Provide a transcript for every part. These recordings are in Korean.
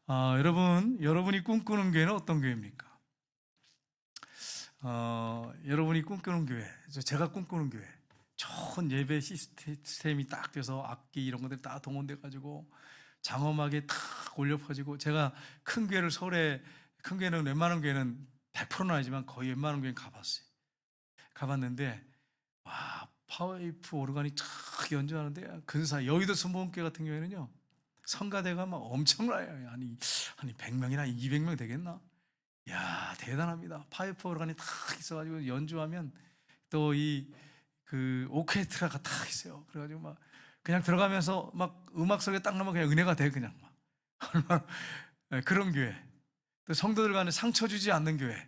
여러분이 꿈꾸는 교회는 어떤 교회입니까? 여러분이 꿈꾸는 교회, 제가 꿈꾸는 교회, 좋은 예배 시스템이 딱 돼서 악기 이런 것들 다 동원돼가지고 장엄하게 탁 올려 퍼지고, 제가 큰 교회를 서울에, 큰 교회는 웬만한 교회는 100%는 아니지만 거의 웬만한 교회는 가봤어요. 가봤는데 와, 파이프 오르간이 쫙 연주하는데, 근사 여의도 순복음교회 같은 경우에는요, 성가대가 막 엄청나요. 아니 100명이나 200명 되겠나? 야, 대단합니다. 파이프 오르간이 탁 있어가지고 연주하면 또 그 오케스트라가 탁 있어요. 그래가지고 막 그냥 들어가면서 막 음악 속에 딱 넣으면 그냥 은혜가 돼, 그냥 막. 얼마나 그런 교회. 또 성도들 간에 상처 주지 않는 교회.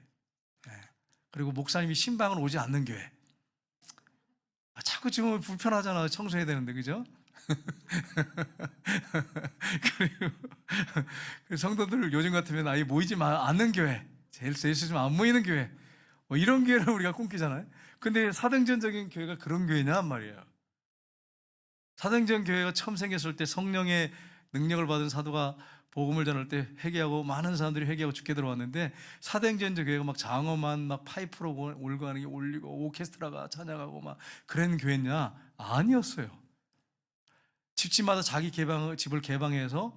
그리고 목사님이 신방을 오지 않는 교회. 자꾸 지금 불편하잖아. 청소해야 되는데, 그죠? 그리고 성도들 요즘 같으면 아예 모이지 않는 교회, 예수 좀 안 모이는 교회, 뭐 이런 교회를 우리가 꿈꾸잖아요. 근데 사도행전적인 교회가 그런 교회냐 말이에요. 사도행전 교회가 처음 생겼을 때 성령의 능력을 받은 사도가 복음을 전할 때 회개하고 많은 사람들이 회개하고 죽게 들어왔는데, 사도행전 교회가 막 장엄한 막 파이프로 올가는 게 올리고 오케스트라가 찬양하고 막 그런 교회냐? 아니었어요. 집집마다 자기 집을 개방해서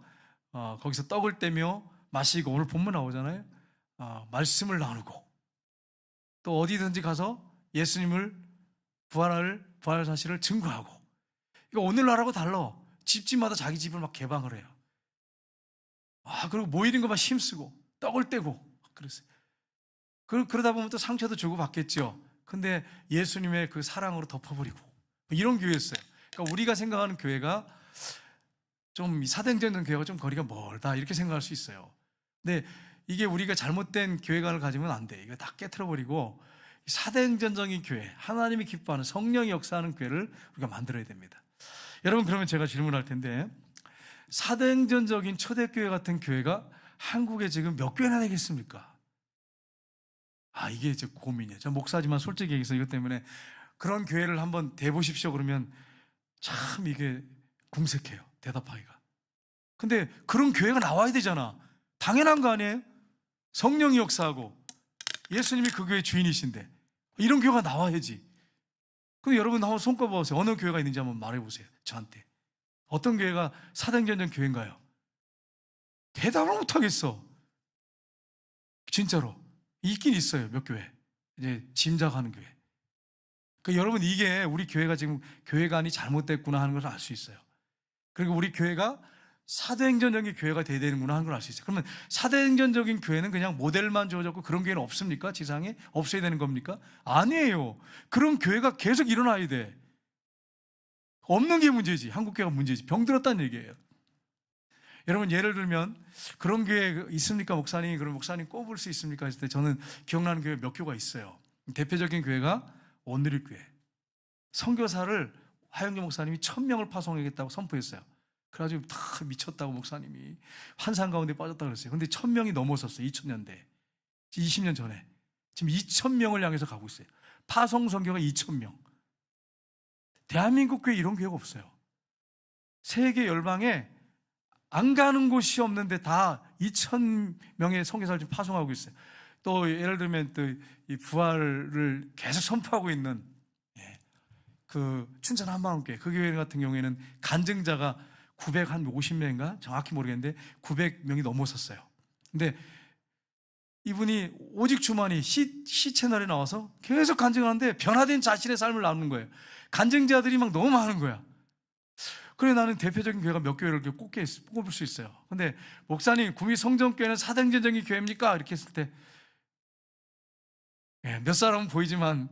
거기서 떡을 떼며 마시고, 오늘 본문 나오잖아요. 말씀을 나누고, 또 어디든지 가서 예수님을 부활 사실을 증거하고. 이거 오늘날하고 달라. 집집마다 자기 집을 막 개방을 해요. 그리고 모이는 거 막 힘쓰고 떡을 떼고 그랬어요. 그러다 보면 또 상처도 주고 받겠죠. 근데 예수님의 그 사랑으로 덮어버리고 이런 교회였어요. 그러니까 우리가 생각하는 교회가 좀 사도행전 교회가 좀 거리가 멀다 이렇게 생각할 수 있어요. 근데 이게 우리가 잘못된 교회관을 가지면 안 돼. 이거 다 깨트려버리고 사도행전적인 교회, 하나님이 기뻐하는 성령이 역사하는 교회를 우리가 만들어야 됩니다. 여러분, 그러면 제가 질문할 텐데, 사도행전적인 초대교회 같은 교회가 한국에 지금 몇 교회나 되겠습니까? 이게 이제 고민이에요. 저 목사지만 솔직히 얘기해서 이것 때문에 그런 교회를 한번 대보십시오 그러면 참 이게 궁색해요, 대답하기가. 근데 그런 교회가 나와야 되잖아. 당연한 거 아니에요? 성령이 역사하고 예수님이 그 교회 주인이신데 이런 교회가 나와야지. 그럼 여러분 한번 손꼽아 보세요. 어느 교회가 있는지 한번 말해보세요, 저한테. 어떤 교회가 사도행전 교회인가요? 대답을 못하겠어. 진짜로 있긴 있어요, 몇 교회. 이제 짐작하는 교회. 여러분, 이게 우리 교회가 지금 교회관이 잘못됐구나 하는 것을 알 수 있어요. 그리고 우리 교회가 사도행전적인 교회가 돼야 되는구나 하는 걸 알 수 있어요. 그러면 사도행전적인 교회는 그냥 모델만 주어졌고 그런 교회는 없습니까? 지상에 없어야 되는 겁니까? 아니에요. 그런 교회가 계속 일어나야 돼. 없는 게 문제지. 한국 교회가 문제지. 병들었다는 얘기예요. 여러분, 예를 들면 그런 교회 있습니까, 목사님? 그럼 목사님 꼽을 수 있습니까? 했을 때 저는 기억나는 교회 몇 교가 있어요. 대표적인 교회가 온누리교회. 선교사를 하영기 목사님이 1000명을 파송하겠다고 선포했어요. 그래가지고 다 미쳤다고 목사님이 환상 가운데 빠졌다고 그랬어요. 근데 1000명이 넘어섰어요. 2000년대 20년 전에. 지금 2000명을 향해서 가고 있어요. 파송 선교가 2000명. 대한민국 교회 이런 교회가 없어요. 세계 열방에 안 가는 곳이 없는데 다 2000명의 선교사를 지금 파송하고 있어요. 또 예를 들면 또 이 부활을 계속 선포하고 있는 그 춘천 한마음교회, 그 교회 같은 경우에는 간증자가 950명인가 정확히 모르겠는데 900명이 넘어섰어요. 근데 이분이 오직 주만이 시 채널에 나와서 계속 간증하는데 변화된 자신의 삶을 나누는 거예요. 간증자들이 막 너무 많은 거야. 그래, 나는 대표적인 교회가 몇 교회를 이렇게 꼽을 수 있어요. 근데 목사님, 구미 성전교회는 사도행전적인 교회입니까? 이렇게 했을 때 몇 사람은 보이지만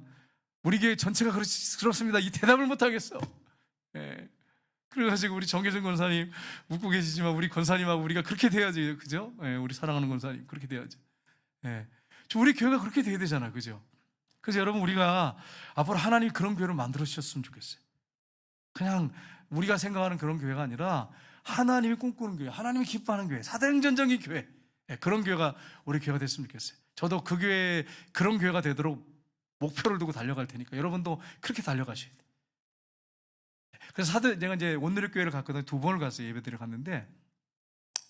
우리 교회 전체가 그렇습니다. 이 대답을 못 하겠어. 그래가지고 우리 정계준 권사님 웃고 계시지만 우리 권사님하고 우리가 그렇게 돼야지, 그죠? 우리 사랑하는 권사님 그렇게 돼야지. 우리 교회가 그렇게 돼야 되잖아, 그죠? 그래서 여러분, 우리가 앞으로 하나님 그런 교회를 만들어 주셨으면 좋겠어요. 그냥 우리가 생각하는 그런 교회가 아니라 하나님이 꿈꾸는 교회, 하나님이 기뻐하는 교회, 사도행전적인 교회, 그런 교회가 우리 교회가 됐으면 좋겠어요. 저도 그 교회, 그런 교회가 되도록 목표를 두고 달려갈 테니까 여러분도 그렇게 달려가셔야 돼요. 그래서 내가 이제 온누리교회를 갔거든요. 2번을 갔어요. 예배드리러 갔는데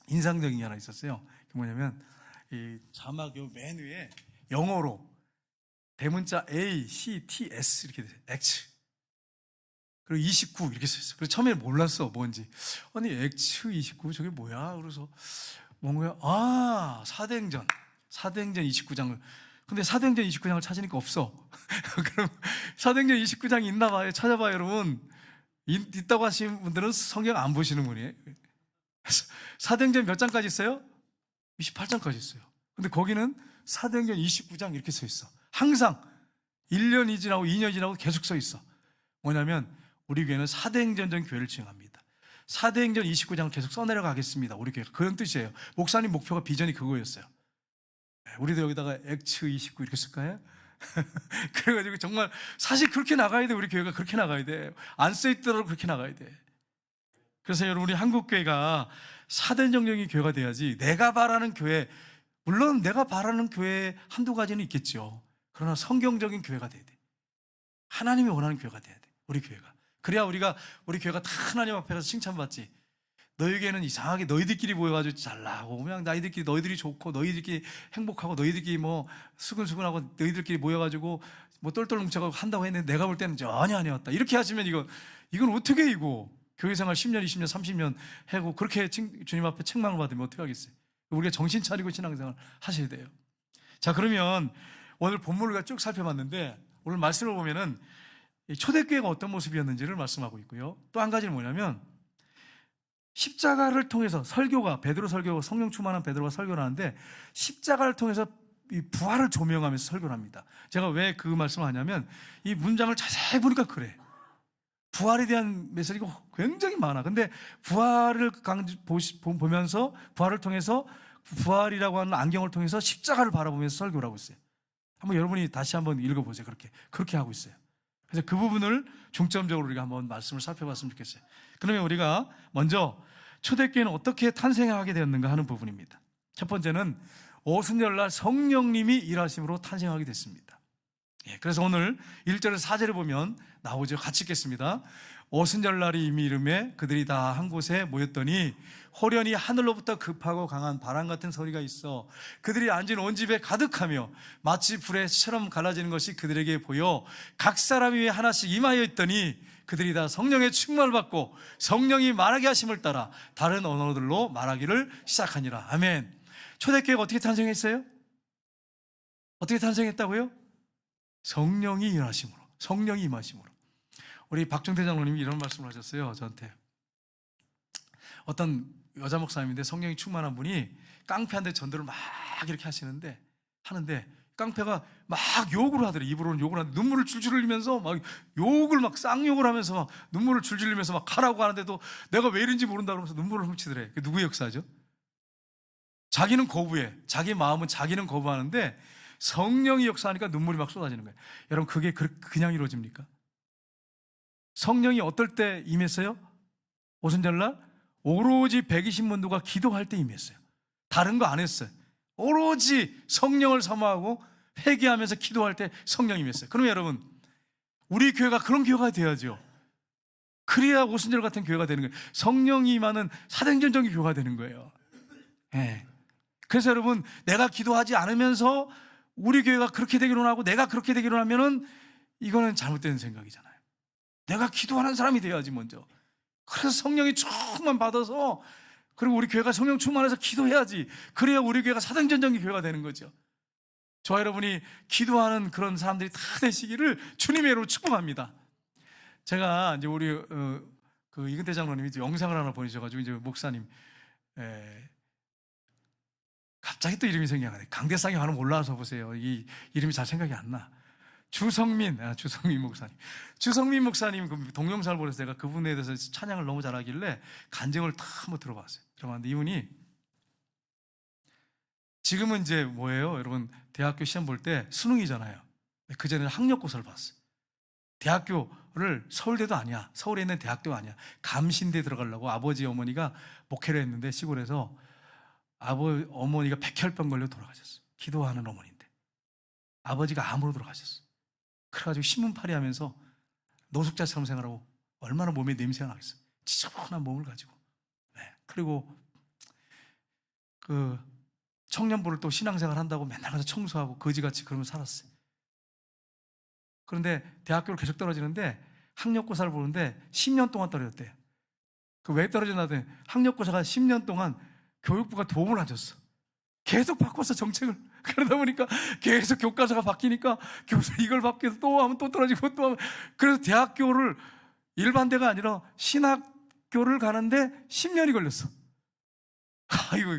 인상적인 게 하나 있었어요. 그게 뭐냐면 이 자막 요 맨 위에 영어로 대문자 A, C, T, S 이렇게 돼요. X. 그리고 29 이렇게 써있어. 그래서 처음에 몰랐어 뭔지. 아니 X 29 저게 뭐야? 그래서 뭔가요? 아, 사도행전 29장을. 근데 사도행전 29장을 찾으니까 없어. 그럼 사도행전 29장이 있나 봐요. 찾아봐요, 여러분. 있다고 하시는 분들은 성경 안 보시는 분이에요. 사도행전 몇 장까지 있어요? 28장까지 있어요. 근데 거기는 사도행전 29장 이렇게 써 있어. 항상 1년이 지나고 2년이 지나고 계속 써 있어. 뭐냐면 우리 교회는 사도행전적 교회를 지향합니다. 사도행전 29장을 계속 써내려가겠습니다. 우리 교회가 그런 뜻이에요. 목사님 목표가 비전이 그거였어요. 우리도 여기다가 X 29 이렇게 쓸까요? 그래가지고 정말 사실 그렇게 나가야 돼. 우리 교회가 그렇게 나가야 돼. 안 써있더라도 그렇게 나가야 돼. 그래서 여러분 우리 한국교회가 사도행전적인 교회가 돼야지. 내가 바라는 교회, 물론 내가 바라는 교회 한두 가지는 있겠죠. 그러나 성경적인 교회가 돼야 돼. 하나님이 원하는 교회가 돼야 돼. 우리 교회가. 그래야 우리 교회가 다 하나님 앞에 가서 칭찬받지. 너희에게는 이상하게 너희들끼리 모여가지고 잘나고 그냥 너희들이 좋고 너희들끼리 행복하고 너희들끼리 뭐 수근수근하고 너희들끼리 모여가지고 뭐 똘똘 뭉쳐가지고 한다고 했는데 내가 볼 때는 전혀 아니었다. 이렇게 하시면 이건 어떻게 이거 교회생활 10년, 20년, 30년 하고 그렇게 주님 앞에 책망을 받으면 어떻게 하겠어요? 우리가 정신 차리고 신앙생활 하셔야 돼요. 자, 그러면 오늘 본문을 쭉 살펴봤는데 오늘 말씀을 보면은 초대교회가 어떤 모습이었는지를 말씀하고 있고요. 또 한 가지는 뭐냐면 십자가를 통해서 베드로 설교가 성령 충만한 베드로가 설교를 하는데 십자가를 통해서 이 부활을 조명하면서 설교를 합니다. 제가 왜 그 말씀을 하냐면 이 문장을 자세히 보니까 그래. 부활에 대한 메시지가 굉장히 많아. 근데 부활을 보면서 부활을 통해서 부활이라고 하는 안경을 통해서 십자가를 바라보면서 설교를 하고 있어요. 한번 여러분이 다시 한번 읽어보세요. 그렇게 하고 있어요. 그래서 그 부분을 중점적으로 우리가 한번 말씀을 살펴봤으면 좋겠어요. 그러면 우리가 먼저 초대교회는 어떻게 탄생하게 되었는가 하는 부분입니다. 첫 번째는 오순절날 성령님이 일하심으로 탄생하게 됐습니다. 그래서 오늘 1절에서 4절을 보면 나오죠. 같이 읽겠습니다. 오순절날이 이미 이름에 그들이 다 한 곳에 모였더니 호련히 하늘로부터 급하고 강한 바람 같은 소리가 있어 그들이 앉은 온 집에 가득하며 마치 불에 처럼 갈라지는 것이 그들에게 보여 각 사람 위에 하나씩 임하여 있더니 그들이 다 성령의 충만을 받고 성령이 말하게 하심을 따라 다른 언어들로 말하기를 시작하니라. 아멘. 초대교회가 어떻게 탄생했어요? 어떻게 탄생했다고요? 성령이 일하심으로, 성령이 임하심으로. 우리 박정태 장로님이 이런 말씀을 하셨어요. 저한테. 어떤 여자 목사님인데 성령이 충만한 분이 깡패한테 전도를 막 이렇게 하는데 깡패가 막 욕을 하더래. 입으로는 욕을 하는데 눈물을 줄줄 흘리면서 막 욕을 막 쌍욕을 하면서 막 눈물을 줄줄 흘리면서 막 가라고 하는데도 내가 왜 이런지 모른다 그러면서 눈물을 훔치더래. 그게 누구의 역사죠? 자기는 거부해. 자기 마음은 자기는 거부하는데 성령이 역사하니까 눈물이 막 쏟아지는 거예요. 여러분 그게 그냥 이루어집니까? 성령이 어떨 때 임했어요? 오순절날 오로지 120문도가 기도할 때 임했어요. 다른 거 안 했어요. 오로지 성령을 사모하고 회개하면서 기도할 때 성령이 임했어요. 그러면 여러분 우리 교회가 그런 교회가 돼야죠. 그래야 오순절 같은 교회가 되는 거예요. 성령이 임하는 사도행전적인 교회가 되는 거예요. 네. 그래서 여러분 내가 기도하지 않으면서 우리 교회가 그렇게 되기로 하고 내가 그렇게 되기로 하면은 이거는 잘못된 생각이잖아요. 내가 기도하는 사람이 돼야지 먼저. 그래서 성령이 충만 받아서 그리고 우리 교회가 성령 충만해서 기도해야지. 그래야 우리 교회가 사도행전적인 교회가 되는 거죠. 저와 여러분이 기도하는 그런 사람들이 다 되시기를 주님의 이름으로 축복합니다. 제가 이제 우리 그 이근태 장로님이 이제 영상을 하나 보내셔가지고 이제 목사님 갑자기 또 이름이 생각이 안 나요. 강대상이 하나 올라와서 보세요. 이 이름이 잘 생각이 안 나. 주성민 목사님. 주성민 목사님 그 동영상을 보내서 제가 그분에 대해서 찬양을 너무 잘하길래 간증을 다 한번 들어봤어요. 들어봤는데 이분이 지금은 이제 뭐예요? 여러분 대학교 시험 볼 때 수능이잖아요. 그전에는 학력고사를 봤어요. 대학교를 서울대도 아니야. 서울에 있는 대학도 아니야. 감신대 들어가려고 아버지 어머니가 목회를 했는데 시골에서 어머니가 백혈병 걸려 돌아가셨어요. 기도하는 어머니인데 아버지가 암으로 돌아가셨어요. 그래가지고 신문팔이 하면서 노숙자처럼 생활하고 얼마나 몸에 냄새가 나겠어요. 지저분한 몸을 가지고. 그리고 그 청년부를 또 신앙생활 한다고 맨날 가서 청소하고 거지같이 그러면 살았어요. 그런데 대학교를 계속 떨어지는데 학력고사를 보는데 10년 동안 떨어졌대요. 그 왜 떨어졌나 했더니 학력고사가 10년 동안 교육부가 도움을 안 줬어. 계속 바꿨어, 정책을. 그러다 보니까 계속 교과서가 바뀌니까 교수 이걸 바뀌어서 또 하면 또 떨어지고 또 하면, 그래서 대학교를 일반대가 아니라 신학교를 가는데 10년이 걸렸어. 아이고,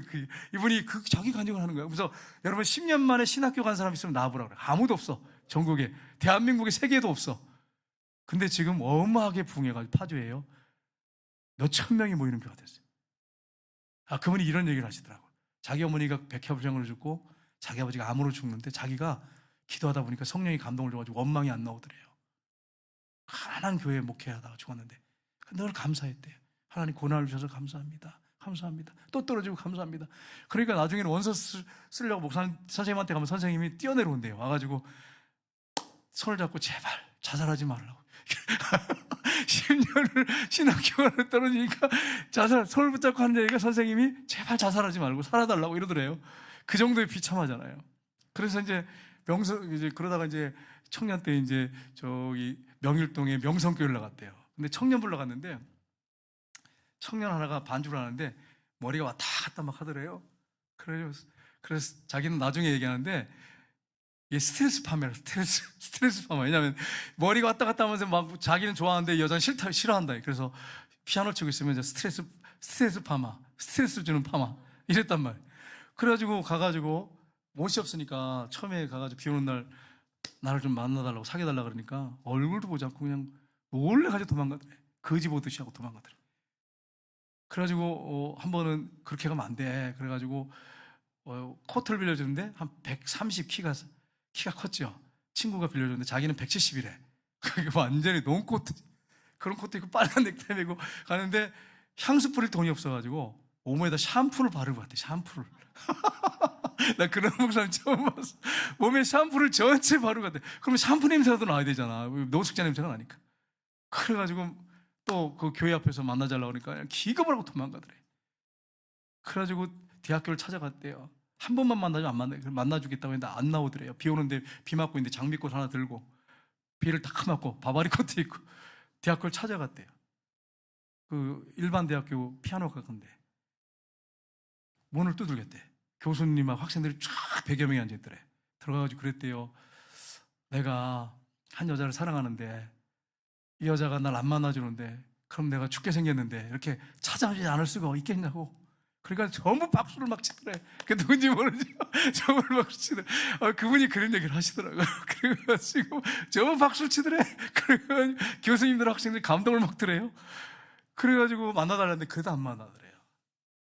이분이 자기 간증을 하는 거야. 그래서 여러분 10년 만에 신학교 간 사람 있으면 나와보라 그래. 아무도 없어. 전국에. 대한민국에 세계에도 없어. 근데 지금 어마하게 붕해가지고 파주예요. 몇천 명이 모이는 교회가 됐어요. 그분이 이런 얘기를 하시더라고요. 자기 어머니가 백혈병을 죽고 자기 아버지가 암으로 죽는데 자기가 기도하다 보니까 성령이 감동을 줘가지고 원망이 안 나오더래요. 가난한 교회에 목회하다가 죽었는데 늘 감사했대요. 하나님 고난을 주셔서 감사합니다. 감사합니다. 또 떨어지고 감사합니다. 그러니까 나중에는 원서 쓰려고 목사님 선생님한테 가면 선생님이 뛰어내려온대요. 와가지고 손을 잡고 제발 자살하지 말라고. 10년을 신학교를 떨어지니까 손을 붙잡고 하는 얘기가 선생님이 제발 자살하지 말고 살아달라고 이러더래요. 그 정도의 비참하잖아요. 그래서 이제 그러다가 이제 청년 때 이제 저기 명일동에 명성교회를 나갔대요. 근데 청년부를 나갔는데 청년 하나가 반주를 하는데 머리가 왔다 갔다 막 하더래요. 그래서 자기는 나중에 얘기하는데 이게 스트레스 파마예요. 스트레스 파마. 왜냐하면 머리가 왔다 갔다 하면서 막 자기는 좋아하는데 여자는 싫어한다. 그래서 피아노 치고 있으면 이제 스트레스 파마, 스트레스 주는 파마 이랬단 말이에요. 그래가지고 가가지고 못이 없으니까 처음에 가가지고 비 오는 날 나를 좀 만나달라고 사귀어달라고 그러니까 얼굴도 보지 않고 그냥 몰래가지고 도망가더래. 거지 보듯이 하고 도망가더래. 그래가지고 한 번은 그렇게 가면 안 돼. 그래가지고 코트를 빌려주는데 한 130 키가 컸죠. 친구가 빌려줬는데 자기는 170이래. 그게 완전히 논코트, 그런 코트 입고 빨간 넥타이 메고 가는데 향수 뿌릴 돈이 없어가지고 몸에다 샴푸를 바르고 갔대. 샴푸를. 나 그런 목사님 처음 봤어. 몸에 샴푸를 전체 바르고 갔대. 그러면 샴푸 냄새라도 나야 되잖아. 노숙자 냄새가 나니까. 그래가지고 또 그 교회 앞에서 만나자려고 그러니까 그냥 기겁을 하고 도망가더래. 그래가지고 대학교를 찾아갔대요. 한 번만 만나주면 안 만나주겠다고 했는데 안 나오더래요. 비 오는데 비 맞고 있는데 장미꽃 하나 들고 비를 딱 맞고 바바리 코트 입고 대학교를 찾아갔대요. 그 일반 대학교 피아노학과인데 문을 두들겼대. 교수님하고 학생들이 쫙 100여 명이 앉아있더래. 들어가가지고 그랬대요. 내가 한 여자를 사랑하는데 이 여자가 날 안 만나주는데 그럼 내가 죽게 생겼는데 이렇게 찾아오지 않을 수가 있겠냐고. 그러니까 전부 박수를 막 치더래. 그 누군지 모르죠. 전부 박수 치더래. 그분이 그런 얘기를 하시더라고요. 그래가지고 전부 박수를 치더래. 그래가지고 교수님들 학생들이 감동을 먹더래요. 그래가지고 만나달라는데 그래도 안 만나더래요.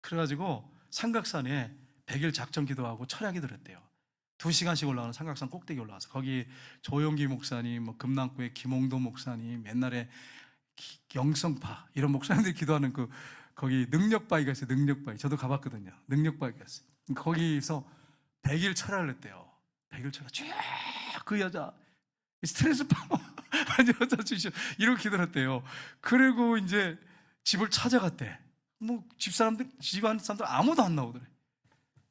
그래가지고 삼각산에 100일 작전 기도하고 철야 기도를 했대요. 2시간씩 올라가는 삼각산 꼭대기 올라가서 거기 조용기 목사님, 뭐 금남구의 김홍도 목사님, 옛날에 영성파 이런 목사님들이 기도하는 거기 능력바위가 있어요. 능력바위. 저도 가봤거든요. 능력바위가 있어요. 거기서 100일 철야를 했대요. 100일 철야. 쭉 그 여자 스트레스 파마 여자 주시 이렇게 기도를 했대요. 그리고 이제 집을 찾아갔대. 뭐 집안 사람들 아무도 안 나오더래.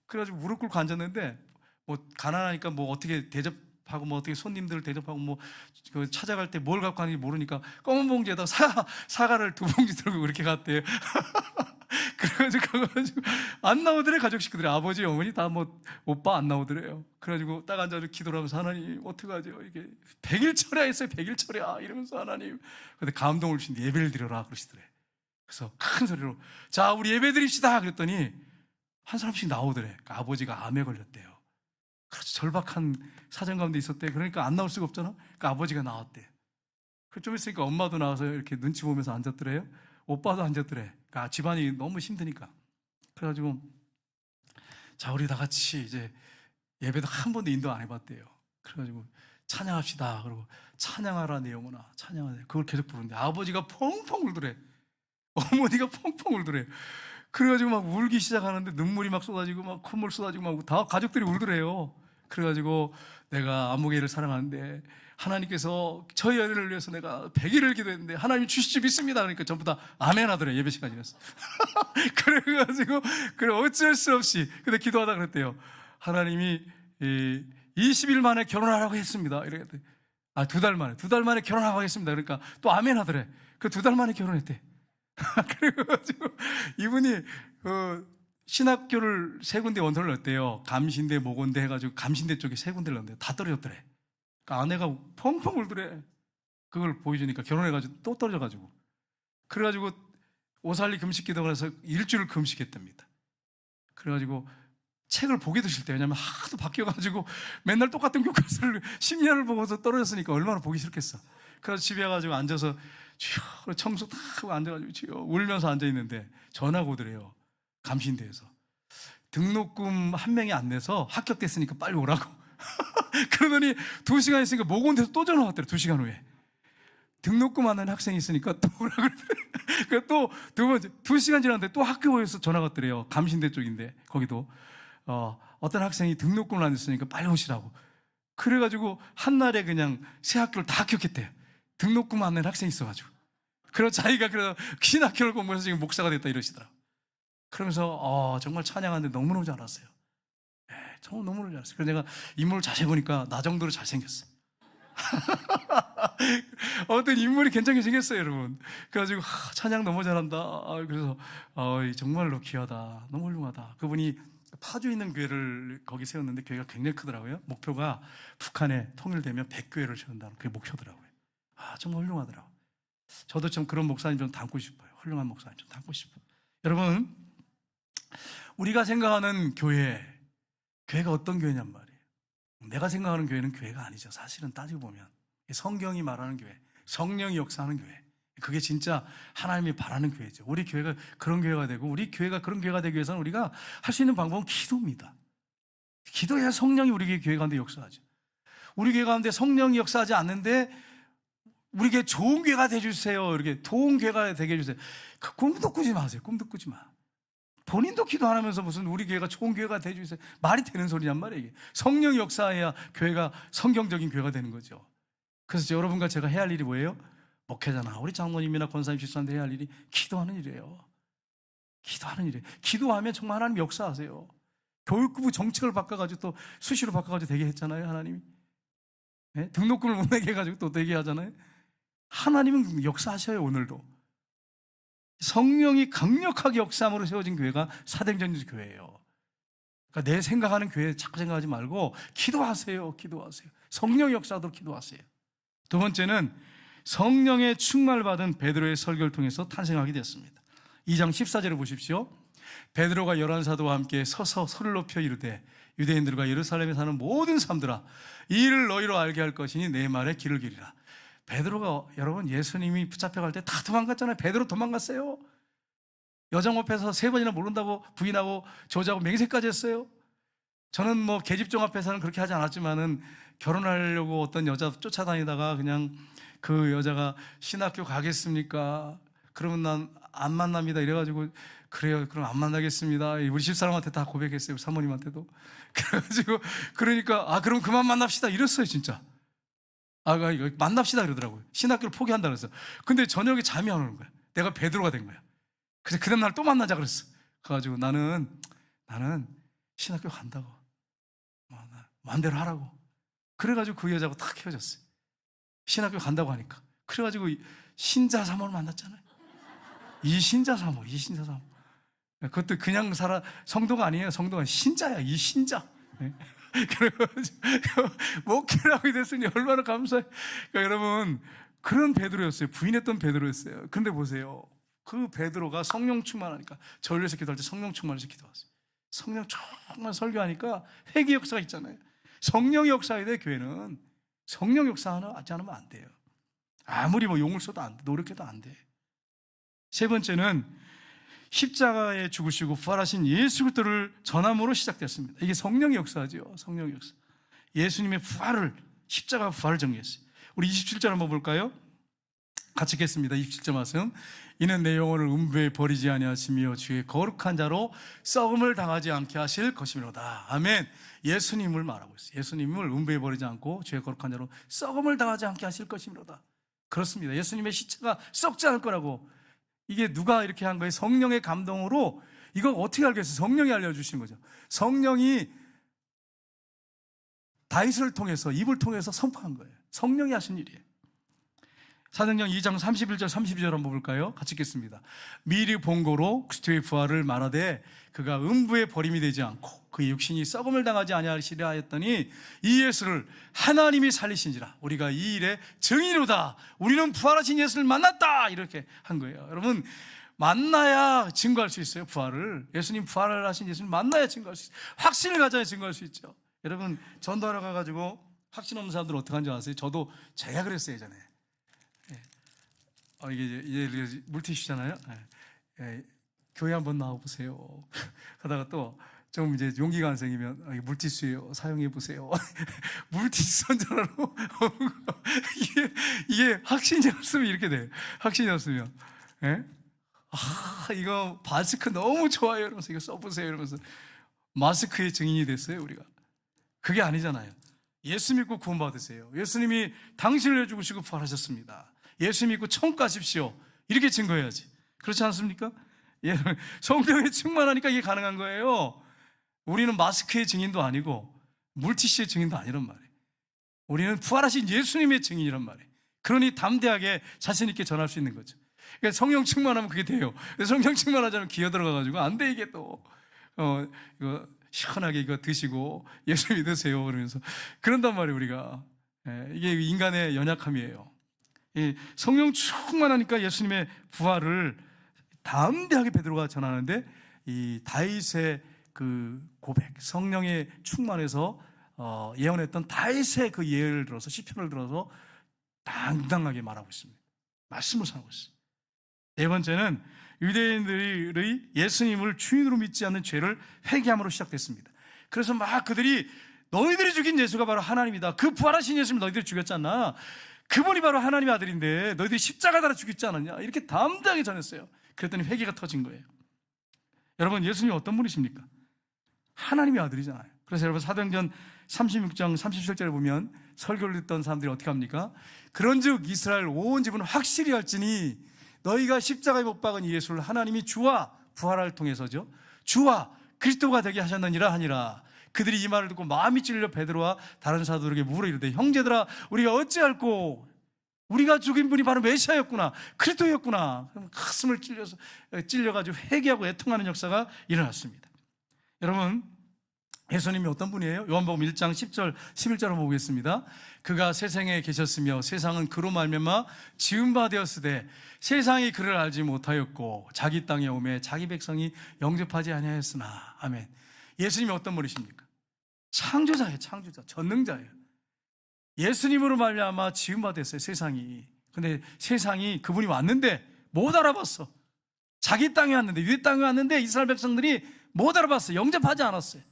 그래가지고 무릎 꿇고 앉았는데 뭐 가난하니까 뭐 어떻게 대접하고 뭐 어떻게 손님들을 대접하고 뭐 그 찾아갈 때 뭘 갖고 가는지 모르니까 검은 봉지에다 사과를 2봉지 들고 그렇게 갔대요. 그래가지고 안 나오더래. 가족 식구들이 아버지 어머니 다 뭐 오빠 안 나오더래요. 그래가지고 딱 앉아서 기도를 하면서 하나님 어떡하죠 이게 100일 철야 했어요. 100일 철야 이러면서 하나님 근데 감동을 주신 예배를 드려라 그러시더래. 그래서 큰 소리로 자 우리 예배 드립시다 그랬더니 한 사람씩 나오더래. 그러니까 아버지가 암에 걸렸대요. 그렇죠. 절박한 사정 가운데 있었대. 그러니까 안 나올 수가 없잖아. 그러니까 아버지가 나왔대. 좀 있으니까 엄마도 나와서 이렇게 눈치 보면서 앉았더래요. 오빠도 앉았더래. 그러니까 집안이 너무 힘드니까. 그래가지고 자 우리 다 같이 이제 예배도 한 번도 인도 안 해봤대요. 그래가지고 찬양합시다. 그리고 찬양하라 내 영혼아 찬양하라. 그걸 계속 부르는데 아버지가 펑펑 울더래. 어머니가 펑펑 울더래. 그래가지고 막 울기 시작하는데 눈물이 막 쏟아지고 막 콧물 쏟아지고 막 다 가족들이 울더래요. 그래가지고 내가 안무개를 사랑하는데 하나님께서 저희 연인을 위해서 내가 100일을 기도했는데 하나님 주실 줄 믿습니다. 그러니까 전부 다 아멘 하더래요. 예배 시간이라서. 그래가지고 그래 어쩔 수 없이 근데 기도하다 그랬대요. 하나님이 20일 만에 결혼하라고 했습니다. 이렇게 2달 만에 결혼하라고 하겠습니다. 그러니까 또 아멘 하더래. 그 2달 만에 결혼했대. 그래가지고 이분이 신학교를 3군데 원서를 냈대요. 감신대, 모건대 해가지고 감신대 쪽에 3군데를 냈는데 다 떨어졌더래. 그러니까 아내가 펑펑 울더래. 그걸 보여주니까 결혼해가지고 또 떨어져가지고. 그래가지고 오살리 금식 기도를 해서 일주일 금식했답니다. 그래가지고 책을 보기도 싫대. 왜냐면 하도 바뀌어가지고 맨날 똑같은 교과서를 10년을 보고서 떨어졌으니까 얼마나 보기 싫겠어. 그래서 집에 가가지고 앉아서 주여 청소 다 하고 앉아가지고 주여 울면서 앉아있는데 전화가 오더래요. 감신대에서 등록금 한 명이 안 내서 합격됐으니까 빨리 오라고. 그러더니 2시간 있으니까 모건대에서 또 전화 왔더래. 2시간 후에 등록금 안 내는 학생이 있으니까 또 오라고 그러더래. 또 2시간 지났는데 또 학교에서 전화가 왔더래요. 감신대 쪽인데 거기도 어떤 학생이 등록금을 안 냈으니까 빨리 오시라고. 그래가지고 한날에 그냥 새 학교를 다 합격했대요. 등록금 안 낸 학생이 있어가지고. 그래서 자기가 그래서 신학교를 공부해서 지금 목사가 됐다 이러시더라고요. 그러면서 정말 찬양하는데 너무너무 잘했어요. 정말 너무너무 잘했어요. 그래서 내가 인물을 자세히 보니까 나 정도로 잘생겼어요. 어떤 인물이 괜찮게 생겼어요, 여러분. 그래가지고 찬양 너무 잘한다. 그래서 정말로 귀하다, 너무 훌륭하다. 그분이 파주에 있는 교회를 거기 세웠는데 교회가 굉장히 크더라고요. 목표가 북한에 통일되면 100교회를 세운다는 그게 목표더라고요. 정말 훌륭하더라고요. 저도 좀 그런 목사님 좀 닮고 싶어요. 훌륭한 목사님 좀 닮고 싶어요. 여러분, 우리가 생각하는 교회가 어떤 교회냔 말이에요. 내가 생각하는 교회는 교회가 아니죠. 사실은 따지고 보면 성경이 말하는 교회, 성령이 역사하는 교회, 그게 진짜 하나님이 바라는 교회죠. 우리 교회가 그런 교회가 되고, 우리 교회가 그런 교회가 되기 위해서는 우리가 할 수 있는 방법은 기도입니다. 기도해야 성령이 우리 교회 가운데 역사하죠. 우리 교회 가운데 성령이 역사하지 않는데 우리 교회 좋은 교회가 되어주세요, 이렇게 좋은 교회가 되게 해주세요. 그 꿈도 꾸지 마세요. 꿈도 꾸지 마. 본인도 기도 안 하면서 무슨 우리 교회가 좋은 교회가 되어주세요, 말이 되는 소리냔 말이에요. 이게 성령이 역사해야 교회가 성경적인 교회가 되는 거죠. 그래서 여러분과 제가 해야 할 일이 뭐예요? 목회자나 우리 장로님이나 권사님 집사한테 해야 할 일이 기도하는 일이에요. 기도하는 일이에요. 기도하면 정말 하나님 역사하세요. 교육부 정책을 바꿔가지고 또 수시로 바꿔가지고 되게 했잖아요, 하나님이. 네? 등록금을 못 내게 해가지고 또 되게 하잖아요. 하나님은 역사하셔요. 오늘도 성령이 강력하게 역사함으로 세워진 교회가 사도행전 교회예요. 그러니까 내 생각하는 교회 자꾸 생각하지 말고 기도하세요. 기도하세요. 성령의 역사도록 기도하세요. 두 번째는 성령의 충만을 받은 베드로의 설교를 통해서 탄생하게 되었습니다. 2장 14절을 보십시오. 베드로가 11사도와 함께 서서 소리를 높여 이르되 유대인들과 예루살렘에 사는 모든 사람들아, 이 일을 너희로 알게 할 것이니 내 말에 귀를 기울이라. 베드로가, 여러분, 예수님이 붙잡혀갈 때 다 도망갔잖아요. 베드로 도망갔어요. 여정 앞에서 3번이나 모른다고 부인하고 저주하고 맹세까지 했어요. 저는 뭐 계집종 앞에서는 그렇게 하지 않았지만은 결혼하려고 어떤 여자 쫓아다니다가 그냥 그 여자가 신학교 가겠습니까? 그러면 난 안 만납니다. 이래가지고 그래요, 그럼 안 만나겠습니다. 우리 집사람한테 다 고백했어요. 사모님한테도. 그래가지고 그러니까 그럼 그만 만납시다 이랬어요. 진짜. 만납시다 그러더라고요. 신학교를 포기한다 그랬어. 근데 저녁에 잠이 안 오는 거야. 내가 베드로가 된 거야. 그래서 그 다음날 또 만나자 그랬어. 그래가지고 나는 신학교 간다고, 마음대로 하라고. 그래가지고 그 여자하고 딱 헤어졌어요. 신학교 간다고 하니까. 그래가지고 신자 사모를 만났잖아요. 이신자 사모. 그것도 그냥 성도가 아니에요. 성도가 신자야. 이신자. 그래가지고 목회를 하게 됐으니 얼마나 감사해. 그러니까 여러분, 그런 베드로였어요. 부인했던 베드로였어요. 근데 보세요, 그 베드로가 성령 충만하니까, 전례에서 기도할 때 성령 충만해서 기도하세요. 성령 충만 설교하니까 회개 역사가 있잖아요. 성령 역사에 대해 교회는 성령 역사하지 않으면 안 돼요. 아무리 용을 써도 안 돼, 노력해도 안 돼. 세 번째는 십자가에 죽으시고 부활하신 예수 그리스도를 전함으로 시작됐습니다. 이게 성령의 역사죠. 성령의 역사. 예수님의 부활을, 십자가 부활을 정리했어요. 우리 27절 한번 볼까요? 같이 읽겠습니다. 27절 말씀. 이는 내 영혼을 음부에 버리지 아니하시며 주의 거룩한 자로 썩음을 당하지 않게 하실 것이미로다. 아멘. 예수님을 말하고 있어요. 예수님을 음부에 버리지 않고 주의 거룩한 자로 썩음을 당하지 않게 하실 것이미로다. 그렇습니다. 예수님의 시체가 썩지 않을 거라고. 이게 누가 이렇게 한 거예요? 성령의 감동으로. 이거 어떻게 알겠어요? 성령이 알려주신 거죠. 성령이 다윗을 통해서, 입을 통해서 선포한 거예요. 성령이 하신 일이에요. 사도행전 2장 31절 32절 한번 볼까요? 같이 읽겠습니다. 미리 본고로 그리스도의 부활을 말하되 그가 음부에 버림이 되지 않고 그의 육신이 썩음을 당하지 아니하시려 하였더니 이 예수를 하나님이 살리신지라 우리가 이 일의 증인이로다. 우리는 부활하신 예수를 만났다. 이렇게 한 거예요. 여러분, 만나야 증거할 수 있어요. 부활을. 예수님 부활을 하신 예수님 만나야 증거할 수 있어요. 확신을 가져야 증거할 수 있죠. 여러분, 전도하러 가가지고 확신 없는 사람들은 어떻게 하는지 아세요? 저도 제가 그랬어요, 예전에. 이게 물티슈잖아요. 교회 한번 나와보세요. 하다가 또 좀 이제 용기가 안 생기면 물티슈예요. 사용해보세요. 물티슈 선전하러 이게 확신이 없으면 이렇게 돼요. 확신이 없으면. 이거 마스크 너무 좋아요. 이러면서 이거 써보세요. 이러면서 마스크의 증인이 됐어요, 우리가. 그게 아니잖아요. 예수 믿고 구원받으세요. 예수님이 당신을 내 죽으시고 부활하셨습니다. 예수 믿고 천국 가십시오. 이렇게 증거해야지. 그렇지 않습니까? 성령에 충만하니까 이게 가능한 거예요. 우리는 마스크의 증인도 아니고 물티슈의 증인도 아니란 말이에요. 우리는 부활하신 예수님의 증인이란 말이에요. 그러니 담대하게 자신 있게 전할 수 있는 거죠. 그러니까 성령 충만하면 그게 돼요. 성령 충만하자면 기어 들어가가지고 안 돼, 이게 또. 이거 시원하게 이거 드시고 예수 믿으세요. 그러면서. 그런단 말이에요, 우리가. 이게 인간의 연약함이에요. 성령 충만하니까 예수님의 부활을 담대하게 베드로가 전하는데 이 다윗의 그 고백, 성령의 충만해서 예언했던 다윗의 그 예를 들어서 시편을 들어서 당당하게 말하고 있습니다. 말씀을 전하고 있어요. 네 번째는 유대인들이 예수님을 주인으로 믿지 않는 죄를 회개함으로 시작됐습니다. 그래서 막 그들이 너희들이 죽인 예수가 바로 하나님이다. 그 부활하신 예수님을 너희들이 죽였잖아. 그분이 바로 하나님의 아들인데 너희들이 십자가 달아 죽였지 않았냐. 이렇게 담대하게 전했어요. 그랬더니 회개가 터진 거예요. 여러분, 예수님이 어떤 분이십니까? 하나님의 아들이잖아요. 그래서 여러분, 사도행전 36장 37절에 보면 설교를 듣던 사람들이 어떻게 합니까? 그런즉 이스라엘 온 집은 확실히 할지니 너희가 십자가에 못 박은 이 예수를 하나님이 주와 부활을 통해서죠, 주와 그리스도가 되게 하셨느니라 하니라. 그들이 이 말을 듣고 마음이 찔려 베드로와 다른 사도들에게 물어 이르되 형제들아 우리가 어찌할꼬? 우리가 죽인 분이 바로 메시아였구나, 그리스도였구나. 그럼 가슴을 찔려가지고 회개하고 애통하는 역사가 일어났습니다. 여러분, 예수님이 어떤 분이에요? 요한복음 1장 10절 11절을 보겠습니다. 그가 세상에 계셨으며 세상은 그로 말미암아 지은 바 되었으되 세상이 그를 알지 못하였고 자기 땅에 오매 자기 백성이 영접하지 아니하였으나. 아멘. 예수님이 어떤 분이십니까? 창조자예요. 창조자, 전능자예요. 예수님으로 말미암아 지은 바 됐어요, 세상이. 근데 세상이 그분이 왔는데 못 알아봤어. 자기 땅에 왔는데, 유대 땅에 왔는데 이스라엘 백성들이 못 알아봤어요. 영접하지 않았어요.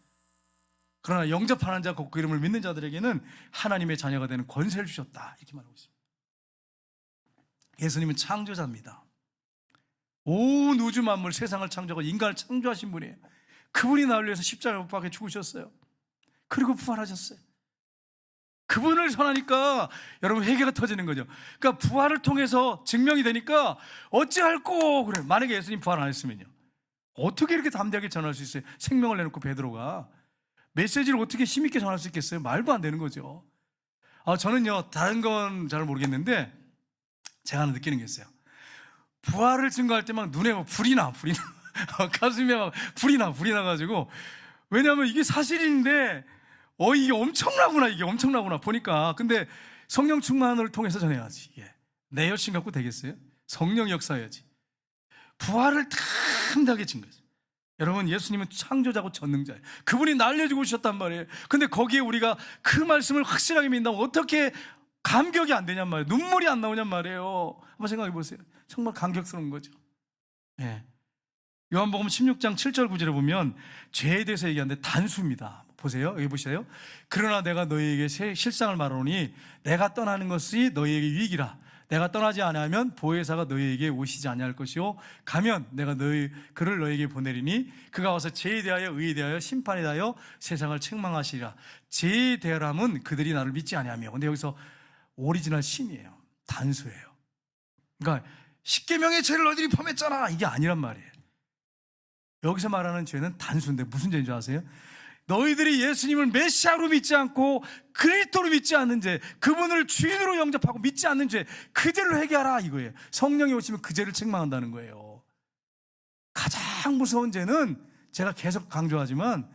그러나 영접하는 자, 곧 그 이름을 믿는 자들에게는 하나님의 자녀가 되는 권세를 주셨다, 이렇게 말하고 있습니다. 예수님은 창조자입니다. 온 우주 만물, 세상을 창조하고 인간을 창조하신 분이에요. 그분이 나를 위해서 십자가에 못 박혀 죽으셨어요. 그리고 부활하셨어요. 그분을 전하니까 여러분 회개가 터지는 거죠. 그러니까 부활을 통해서 증명이 되니까 어찌할꼬 그래. 만약에 예수님 부활 안 했으면요, 어떻게 이렇게 담대하게 전할 수 있어요? 생명을 내놓고 베드로가 메시지를 어떻게 힘있게 전할 수 있겠어요? 말도 안 되는 거죠. 저는요, 다른 건 잘 모르겠는데 제가 하나 느끼는 게 있어요. 부활을 증거할 때 막 눈에 막 불이 나 가슴에 막 불이 나가지고. 왜냐하면 이게 사실인데 이게 엄청나구나 보니까. 근데 성령 충만을 통해서 전해야지. 내 여신 갖고 되겠어요? 성령 역사해야지. 부활을 담대하게 증거해요. 여러분, 예수님은 창조자고 전능자예요. 그분이 날려주고 오셨단 말이에요. 근데 거기에 우리가 그 말씀을 확실하게 믿는다면 어떻게 감격이 안 되냔 말이에요. 눈물이 안 나오냔 말이에요. 한번 생각해 보세요. 정말 감격스러운 거죠. 요한복음 16장 7절 9절에 보면 죄에 대해서 얘기하는데 단수입니다. 보세요. 여기 보세요. 그러나 내가 너희에게 실상을 말하노니 내가 떠나는 것이 너희에게 유익이라. 내가 떠나지 아니하면 보혜사가 너희에게 오시지 아니할 것이요 가면 내가 그를 너희에게 보내리니 그가 와서 죄에 대하여 의에 대하여 심판에 대하여 세상을 책망하시리라. 죄에 대하여는 그들이 나를 믿지 아니하며. 근데 여기서 오리지널 신이에요. 단수예요. 그러니까 십계명의 죄를 너희들이 범했잖아, 이게 아니란 말이에요. 여기서 말하는 죄는 단수인데 무슨 죄인 줄 아세요? 너희들이 예수님을 메시아로 믿지 않고 그리스도로 믿지 않는 죄, 그분을 주인으로 영접하고 믿지 않는 죄, 그 죄를 회개하라 이거예요. 성령이 오시면 그 죄를 책망한다는 거예요. 가장 무서운 죄는 제가 계속 강조하지만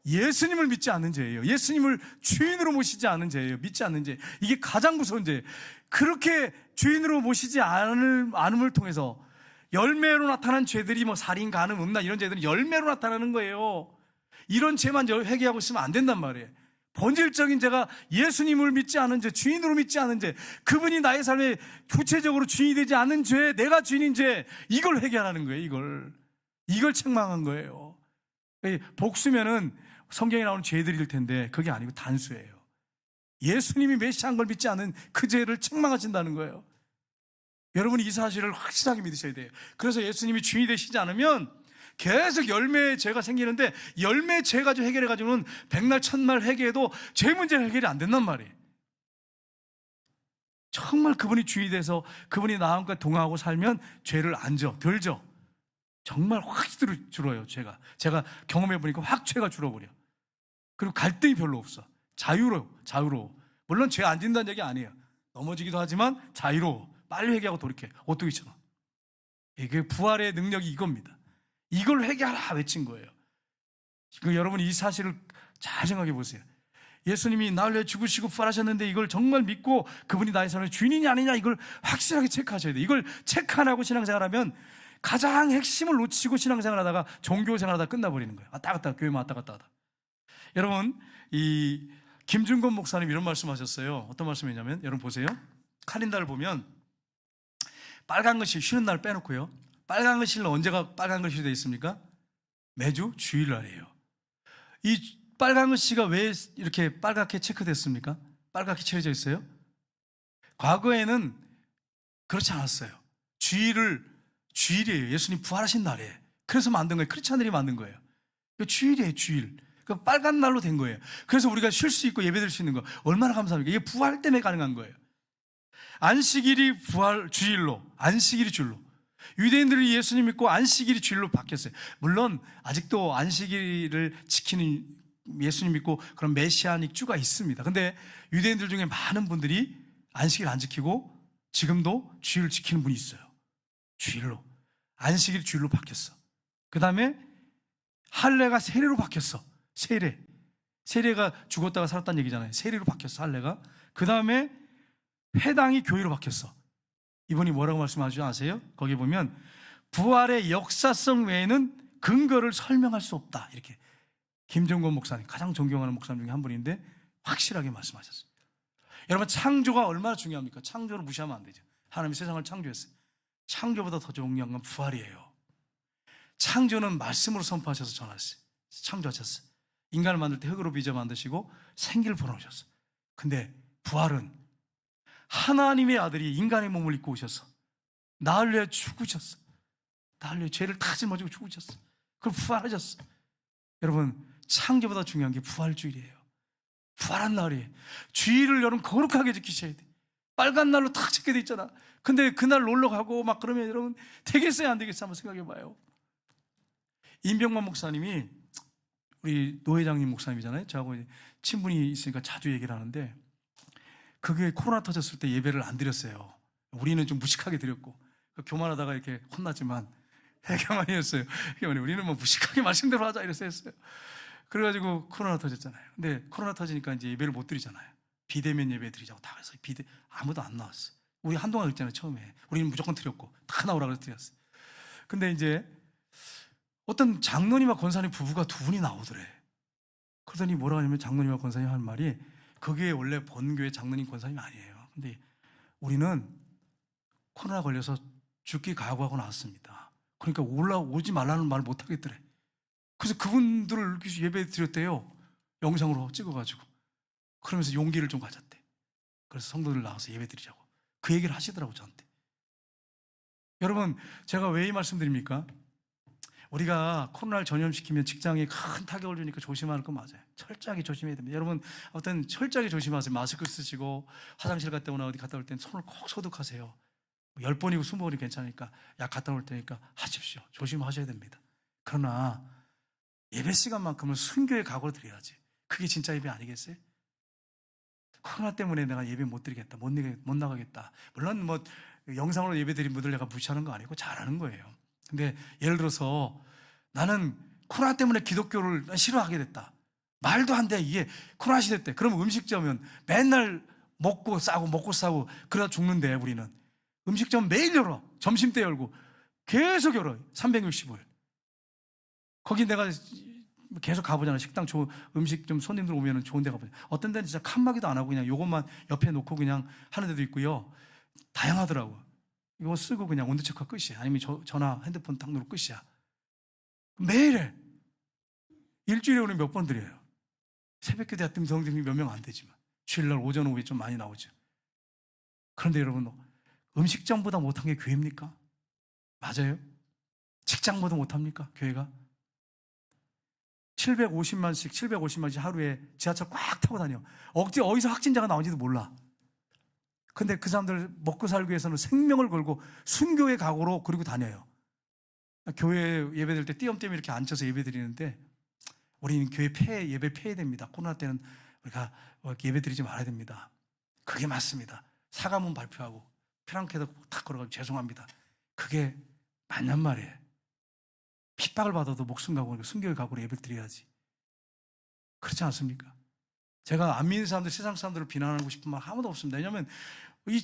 예수님을 믿지 않는 죄예요. 예수님을 주인으로 모시지 않는 죄예요. 믿지 않는 죄. 이게 가장 무서운 죄예요. 그렇게 주인으로 모시지 않음을 통해서 열매로 나타난 죄들이 뭐 살인, 간음, 음란 이런 죄들은 열매로 나타나는 거예요. 이런 죄만 회개하고 있으면 안 된단 말이에요. 본질적인 죄가 예수님을 믿지 않은 죄, 주인으로 믿지 않은 죄, 그분이 나의 삶에 구체적으로 주인이 되지 않은 죄, 내가 주인인 죄, 이걸 회개하라는 거예요. 이걸 책망한 거예요. 복수면은 성경에 나오는 죄들일 텐데 그게 아니고 단수예요. 예수님이 메시아인 걸 믿지 않은 그 죄를 책망하신다는 거예요. 여러분이 이 사실을 확실하게 믿으셔야 돼요. 그래서 예수님이 주인이 되시지 않으면 계속 열매의 죄가 생기는데, 열매의 죄 가지고 해결해가지고는 백날 천날 회개해도 죄 문제 해결이 안 된단 말이에요. 정말 그분이 주인이 돼서 그분이 나와 함께 동행하고 살면 죄를 안 져, 덜 져. 정말 확 줄어요, 죄가. 제가 경험해보니까 확 죄가 줄어버려. 그리고 갈등이 별로 없어. 자유로워. 물론 죄 안 진다는 얘기 아니에요. 넘어지기도 하지만 자유로워. 빨리 회개하고 돌이켜. 오뚜기처럼. 이게 부활의 능력이 이겁니다. 이걸 회개하라 외친 거예요. 여러분이 이 사실을 잘 생각해 보세요. 예수님이 나를 위해 죽으시고 부활하셨는데 이걸 정말 믿고 그분이 나의 삶의 주인이냐 아니냐, 이걸 확실하게 체크하셔야 돼요. 이걸 체크 안 하고 신앙생활하면 가장 핵심을 놓치고 신앙생활하다가 종교생활하다가 끝나버리는 거예요. 왔다 갔다, 교회만 왔다 갔다 하다. 여러분, 이 김준건 목사님 이런 말씀하셨어요. 어떤 말씀이냐면, 여러분 보세요. 칼린다를 보면 빨간 글씨, 쉬는 날 빼놓고요, 빨간 글씨는 언제가 빨간 글씨로 되어 있습니까? 매주 주일날이에요. 이 빨간 글씨가 왜 이렇게 빨갛게 체크됐습니까? 빨갛게 칠해져 있어요? 과거에는 그렇지 않았어요. 주일이에요. 예수님 부활하신 날이에요. 그래서 만든 거예요. 크리스찬들이 만든 거예요. 주일이에요, 주일. 그 빨간 날로 된 거예요. 그래서 우리가 쉴 수 있고 예배드릴 수 있는 거 얼마나 감사합니까? 이게 부활 때문에 가능한 거예요. 안식일이 주일로, 안식일이 주일로. 유대인들이 예수님 믿고 안식일이 주일로 바뀌었어요. 물론 아직도 안식일을 지키는 예수님 믿고 그런 메시아닉 주가 있습니다. 근데 유대인들 중에 많은 분들이 안식일 안 지키고 지금도 주일을 지키는 분이 있어요. 주일로. 안식일이 주일로 바뀌었어. 그 다음에 할례가 세례로 바뀌었어. 세례가 죽었다가 살았다는 얘기잖아요. 세례로 바뀌었어, 할례가. 그 다음에 회당이 교회로 바뀌었어. 이분이 뭐라고 말씀하시지 아세요? 거기 보면 부활의 역사성 외에는 근거를 설명할 수 없다, 이렇게 김정건 목사님, 가장 존경하는 목사님 중에 한 분인데 확실하게 말씀하셨어요. 여러분, 창조가 얼마나 중요합니까? 창조를 무시하면 안 되죠. 하나님이 세상을 창조했어요. 창조보다 더 중요한 건 부활이에요. 창조는 말씀으로 선포하셔서 전하셨어요. 창조하셨어요. 인간을 만들 때 흙으로 빚어 만드시고 생기를 불어넣으셨어요. 근데 부활은 하나님의 아들이 인간의 몸을 입고 오셔서 나를 위해 죽으셨어. 나를 위해 죄를 다 짊어지고 죽으셨어. 그럼 부활하셨어. 여러분, 창조보다 중요한 게 부활주일이에요. 부활한 날이에요. 주일을 여러분 거룩하게 지키셔야 돼. 빨간 날로 탁 적혀져 있잖아. 근데 그날 놀러 가고 막 그러면 여러분 되겠어요, 안 되겠어요? 한번 생각해 봐요. 임병만 목사님이, 우리 노 회장님 목사님이잖아요. 저하고 친분이 있으니까 자주 얘기를 하는데, 그게 코로나 터졌을 때 예배를 안 드렸어요. 우리는 좀 무식하게 드렸고, 교만하다가 이렇게 혼났지만 회개만 했어요. 우리는 뭐 무식하게 말씀대로 하자 이래서 했어요. 그래가지고 코로나 터졌잖아요. 근데 코로나 터지니까 이제 예배를 못 드리잖아요. 비대면 예배 드리자고 다 해서 아무도 안 나왔어. 우리 한동안 그랬잖아요, 처음에. 우리는 무조건 드렸고 다 나오라고 해서 드렸어요. 근데 이제 어떤 장로님과 권사님 부부가 두 분이 나오더래. 그러더니 뭐라고 하냐면, 장로님과 권사님 하는 말이, 그게 원래 본교회 장로님 권사님 아니에요. 근데 우리는 코로나 걸려서 죽기 각오하고 나왔습니다. 그러니까 올라오지 말라는 말을 못 하겠더래. 그래서 그분들을 예배 드렸대요. 영상으로 찍어가지고. 그러면서 용기를 좀 가졌대. 그래서 성도들 나와서 예배 드리자고. 그 얘기를 하시더라고요, 저한테. 여러분, 제가 왜 이 말씀드립니까? 우리가 코로나를 전염시키면 직장에 큰 타격을 주니까 조심하는 거 맞아요. 철저하게 조심해야 됩니다. 여러분, 아무튼 철저하게 조심하세요. 마스크 쓰시고 화장실 갔다 오나 어디 갔다 올 땐 손을 꼭 소독하세요. 10번이고 20번이 괜찮으니까 약 갔다 올 테니까 하십시오. 조심하셔야 됩니다. 그러나 예배 시간만큼은 순교의 각오를 드려야지. 그게 진짜 예배 아니겠어요? 코로나 때문에 내가 예배 못 드리겠다, 못 나가겠다. 물론 뭐 영상으로 예배 드린 분들 내가 무시하는 거 아니고 잘하는 거예요. 근데 예를 들어서 나는 코로나 때문에 기독교를 싫어하게 됐다. 말도 안 돼. 이게 코로나 시대 때. 그러면 음식점은 맨날 먹고 싸고 그러다 죽는데 우리는 음식점 매일 열어. 점심때 열고 계속 열어. 365일. 거기 내가 계속 가보잖아. 식당 음식 좀 손님들 오면 좋은 데 가보자. 어떤 데는 진짜 칸막이도 안 하고 그냥 요것만 옆에 놓고 그냥 하는 데도 있고요. 다양하더라고. 이거 쓰고 그냥 온도체크 끝이야. 아니면 전화, 핸드폰 딱 누르고 끝이야. 매일 해. 일주일에 오늘 몇 번 드려요. 새벽기도 등성등이 몇 명 안 되지만 주일날 오전 오후에 좀 많이 나오죠. 그런데 여러분, 음식점보다 못한 게 교회입니까? 맞아요? 직장보다 못합니까? 교회가? 750만씩 하루에 지하철 꽉 타고 다녀. 어디서 확진자가 나온지도 몰라. 근데 그 사람들 먹고 살기 위해서는 생명을 걸고 순교의 각오로 그리고 다녀요. 교회 예배 드릴 때 띄엄띄엄 이렇게 앉혀서 예배 드리는데 우리는 교회 예배 폐해야 됩니다. 코로나 때는 우리가 예배 드리지 말아야 됩니다. 그게 맞습니다. 사과문 발표하고 프랑케도 탁 걸어가지고 죄송합니다. 그게 맞냔 말이에요. 핍박을 받아도 목숨 각오로 순교의 각오로 예배 드려야지. 그렇지 않습니까? 제가 안 믿는 사람들, 세상 사람들을 비난하고 싶은 말 아무도 없습니다. 왜냐하면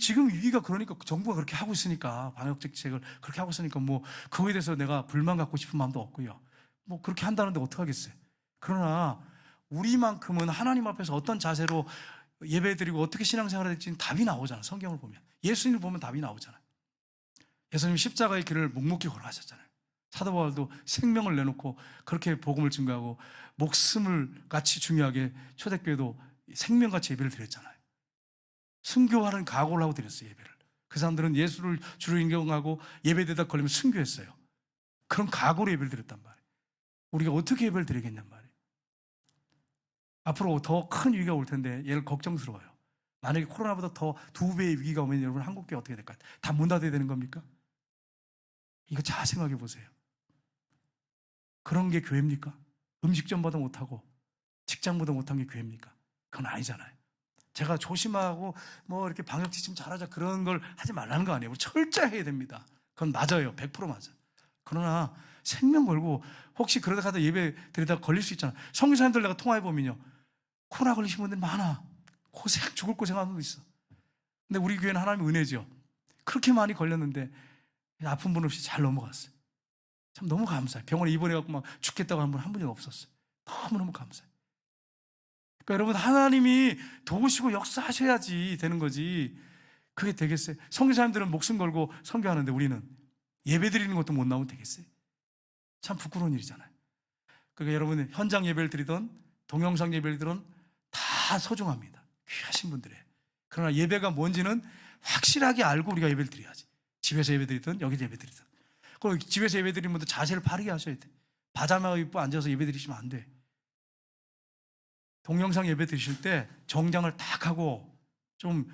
지금 위기가 그러니까 정부가 그렇게 하고 있으니까, 방역 정책을 그렇게 하고 있으니까 뭐 그거에 대해서 내가 불만 갖고 싶은 마음도 없고요. 뭐 그렇게 한다는데 어떡하겠어요. 그러나 우리만큼은 하나님 앞에서 어떤 자세로 예배드리고 어떻게 신앙생활을 할지는 답이 나오잖아요. 성경을 보면. 예수님을 보면 답이 나오잖아요. 예수님 십자가의 길을 묵묵히 걸어가셨잖아요. 사도 바울도 생명을 내놓고 그렇게 복음을 증거하고 목숨을 같이 중요하게 초대교회도 생명같이 예배를 드렸잖아요. 순교하는 각오를 하고 드렸어요. 예배를. 그 사람들은 예수를 주로 인정하고 예배드리다 걸리면 순교했어요. 그런 각오로 예배를 드렸단 말이에요. 우리가 어떻게 예배를 드리겠냔 말이에요. 앞으로 더 큰 위기가 올 텐데 얘를 걱정스러워요. 만약에 코로나보다 더 2배의 위기가 오면 여러분 한국교회 어떻게 될까요? 다 문 닫아야 되는 겁니까? 이거 잘 생각해 보세요. 그런 게 교회입니까? 음식점보다 못하고 직장보다 못한 게 교회입니까? 그건 아니잖아요. 제가 조심하고 뭐 이렇게 방역 지침 잘하자 그런 걸 하지 말라는 거 아니에요. 철저해야 됩니다. 그건 맞아요. 100% 맞아요. 그러나 생명 걸고 혹시 그러다 가다 예배 드리다가 걸릴 수 있잖아요. 성교사님들 내가 통화해보면요. 코로나 걸리신 분들 많아. 죽을 고생하는 분 있어. 근데 우리 교회는 하나님의 은혜죠. 그렇게 많이 걸렸는데 아픈 분 없이 잘 넘어갔어요. 참 너무 감사해요. 병원에 입원해갖고 막 죽겠다고 하는 분 한 분이 없었어요. 너무너무 감사해요. 그러니까 여러분, 하나님이 도우시고 역사하셔야지 되는 거지. 그게 되겠어요? 선교사님들은 목숨 걸고 선교하는데 우리는 예배 드리는 것도 못 나오면 되겠어요? 참 부끄러운 일이잖아요. 그러니까 여러분, 현장 예배를 드리던 동영상 예배를 드리던 다 소중합니다. 귀하신 분들이에요. 그러나 예배가 뭔지는 확실하게 알고 우리가 예배를 드려야지. 집에서 예배 드리든 여기서 예배 드리든. 그리고 집에서 예배 드리는 분들 자세를 바르게 하셔야 돼. 바자마 입고 앉아서 예배 드리시면 안 돼. 동영상 예배 드리실 때 정장을 딱 하고 좀